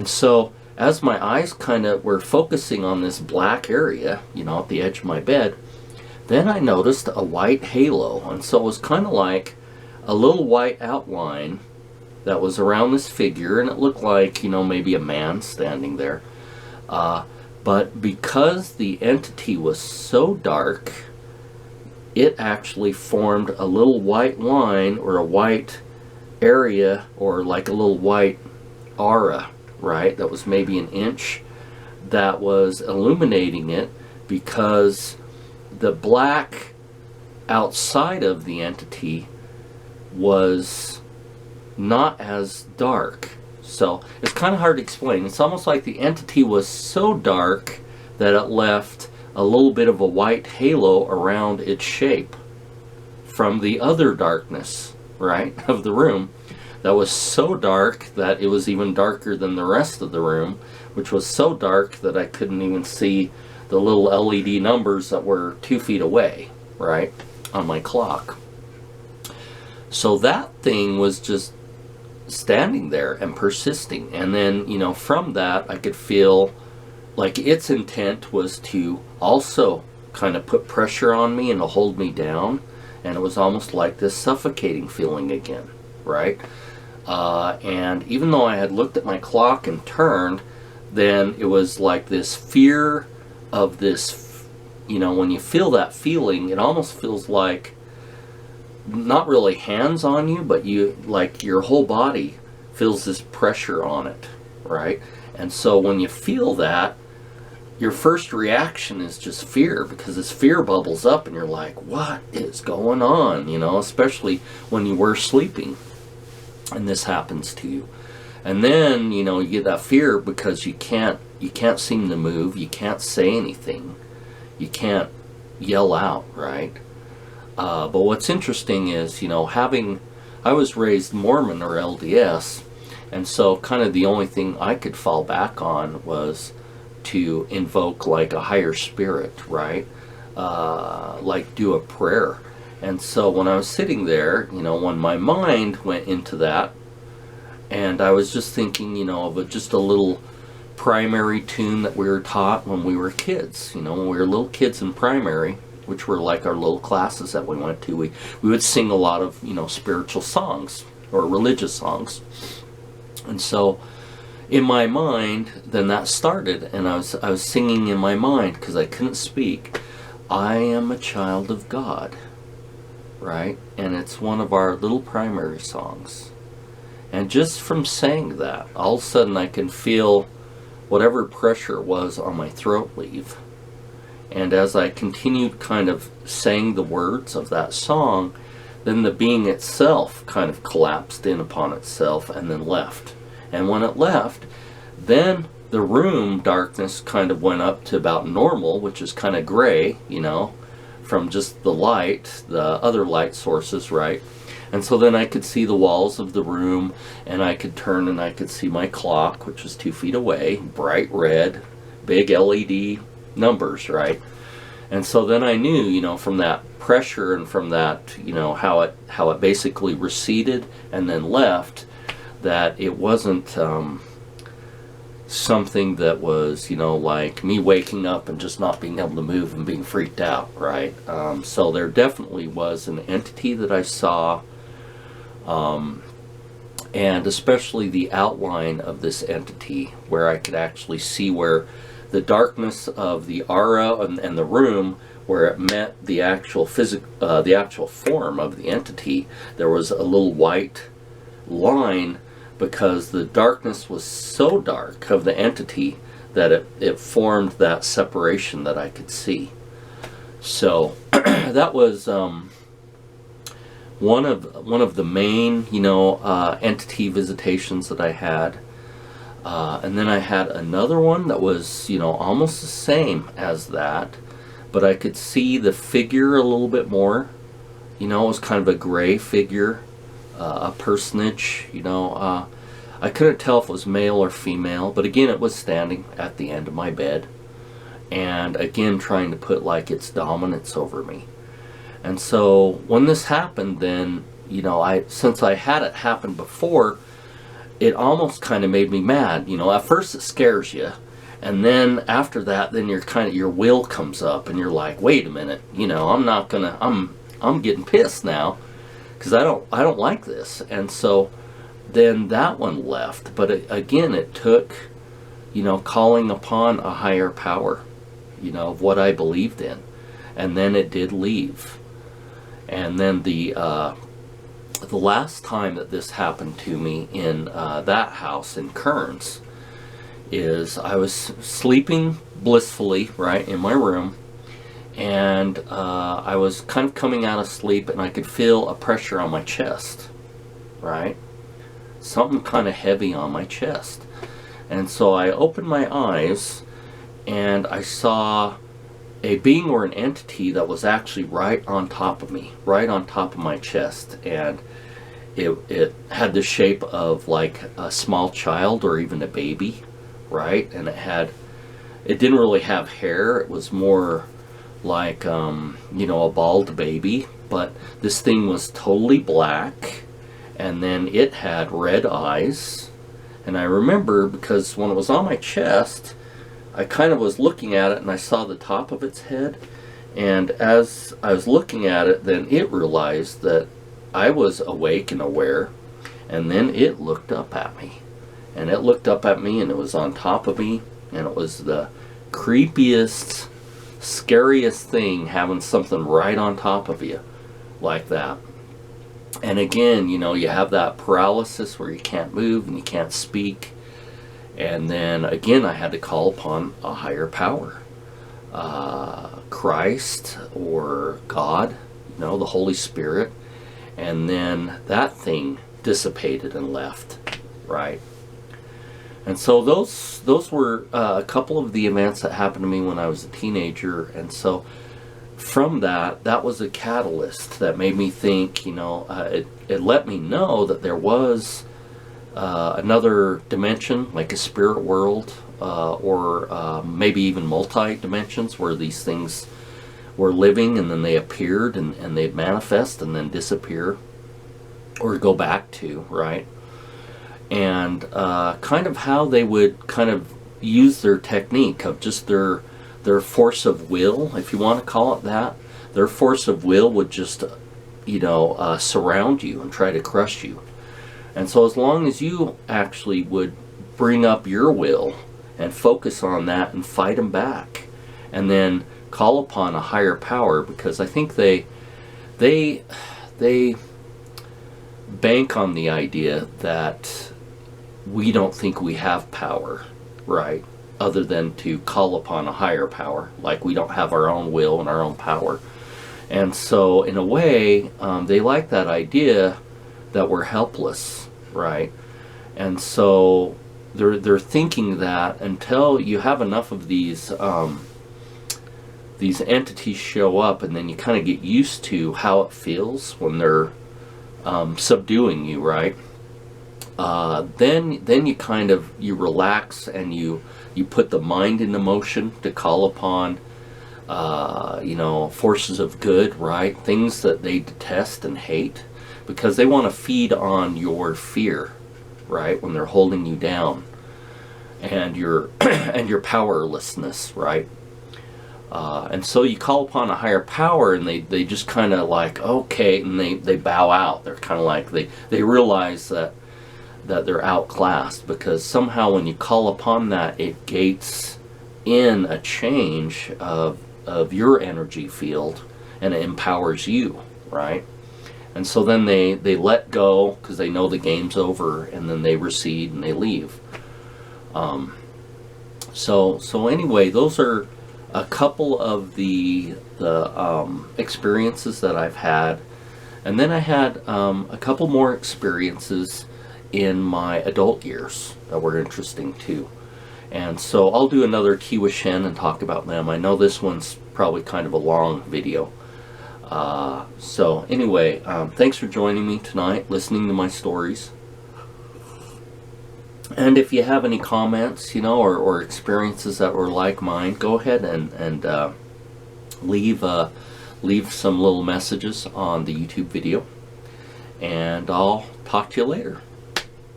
And so as my eyes kind of were focusing on this black area, at the edge of my bed, then I noticed a white halo. And so it was kind of like a little white outline that was around this figure, and it looked like, maybe a man standing there. But because the entity was so dark, it actually formed a little white line, or a white area, or like a little white aura, right? That was maybe an inch, that was illuminating it, because the black outside of the entity was not as dark. So it's kind of hard to explain. It's almost like the entity was so dark that it left a little bit of a white halo around its shape from the other darkness, right, of the room, that was so dark that it was even darker than the rest of the room, which was so dark that I couldn't even see the little LED numbers that were 2 feet away, right, on my clock. So that thing was just standing there and persisting. And then, from that, I could feel like its intent was to also kind of put pressure on me and to hold me down. And it was almost like this suffocating feeling again, right? And even though I had looked at my clock and turned, then it was like this fear of this, when you feel that feeling, it almost feels like not really hands on you, but like your whole body feels this pressure on it, right? And so when you feel that, your first reaction is just fear, because this fear bubbles up and you're like, what is going on? Especially when you were sleeping and this happens to you. And then, you get that fear because you can't seem to move, you can't say anything, you can't yell out, right? But what's interesting is, I was raised Mormon or LDS, and so kind of the only thing I could fall back on was to invoke like a higher spirit, right? Like do a prayer. And so when I was sitting there, when my mind went into that, and I was just thinking, of just a little primary tune that we were taught when we were kids, when we were little kids in primary, which were like our little classes that we went to. We would sing a lot of, spiritual songs or religious songs. And so in my mind, then that started, and I was singing in my mind because I couldn't speak. I am a child of God, right? And it's one of our little primary songs. And just from saying that, all of a sudden I can feel whatever pressure was on my throat leave. And as I continued kind of saying the words of that song, then the being itself kind of collapsed in upon itself and then left. And when it left, then the room darkness kind of went up to about normal, which is kind of gray, from just the light, the other light sources, right? And so then I could see the walls of the room, and I could turn and I could see my clock, which was 2 feet away, bright red, big LED numbers, right? And so then I knew, from that pressure and from that, how it basically receded and then left, that it wasn't something that was, like me waking up and just not being able to move and being freaked out, right? So there definitely was an entity that I saw, and especially the outline of this entity, where I could actually see where the darkness of the aura and the room, where it met the actual the actual form of the entity, there was a little white line, because the darkness was so dark of the entity that it formed that separation that I could see. So that was one of the main entity visitations that I had. And then I had another one that was, almost the same as that, but I could see the figure a little bit more. It was kind of a gray figure, a personage, I couldn't tell if it was male or female, but again, it was standing at the end of my bed, and again, trying to put like its dominance over me. And so when this happened, then, since I had it happen before, it almost kind of made me mad. You know, at first it scares you, and then after that, then your will comes up, and you're like, wait a minute, you know, I'm getting pissed now, because I don't like this. And so then that one left. But again, it took, you know, calling upon a higher power, you know, of what I believed in, and then it did leave. And then the last time that this happened to me in that house in Kearns is I was sleeping blissfully, right, in my room, and I was kind of coming out of sleep, and I could feel a pressure on my chest, right? Something kind of heavy on my chest. And so I opened my eyes, and I saw a being or an entity that was actually right on top of me, right on top of my chest. And it had the shape of like a small child or even a baby, right? And it didn't really have hair. It was more like, you know, a bald baby. But this thing was totally black, and then it had red eyes. And I remember, because when it was on my chest, I kind of was looking at it, and I saw the top of its head. And as I was looking at it, then it realized that I was awake and aware, and then it looked up at me. And it looked up at me, and it was on top of me, and it was the creepiest, scariest thing, having something right on top of you like that. And again, you know, you have that paralysis where you can't move and you can't speak. And then again, I had to call upon a higher power, Christ or God, you know, the Holy Spirit. And then that thing dissipated and left, right? And so those were a couple of the events that happened to me when I was a teenager. And so from that was a catalyst that made me think, you know, it let me know that there was another dimension, like a spirit world, or maybe even multi-dimensions, where these things were living, and then they appeared, and they'd manifest and then disappear or go back to, right? And kind of how they would kind of use their technique of just their force of will, if you want to call it that. Their force of will would just, you know, surround you and try to crush you. And so as long as you actually would bring up your will and focus on that and fight them back, and then call upon a higher power, because I think they bank on the idea that we don't think we have power, right? Other than to call upon a higher power, like we don't have our own will and our own power. And so in a way, they like that idea that we're helpless, right? And so they're thinking that until you have enough of these entities show up, and then you kind of get used to how it feels when they're subduing you, right? Then you kind of, you relax, and you put the mind into motion to call upon you know, forces of good, right? Things that they detest and hate, because they want to feed on your fear, right? When they're holding you down, and your and your powerlessness, right? And so you call upon a higher power, and they just kind of like, okay, and they bow out. They're kind of like, they realize that they're outclassed, because somehow when you call upon that, it gates in a change of your energy field, and it empowers you, right? And so then they let go, because they know the game's over, and then they recede and they leave. So anyway, those are a couple of the experiences that I've had. And then I had a couple more experiences in my adult years that were interesting too. And so I'll do another Tea with Shen and talk about them. I know this one's probably kind of a long video. So anyway, thanks for joining me tonight, listening to my stories. And if you have any comments, you know, or experiences that were like mine, go ahead and leave some little messages on the YouTube video. And I'll talk to you later.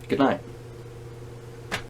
Good night.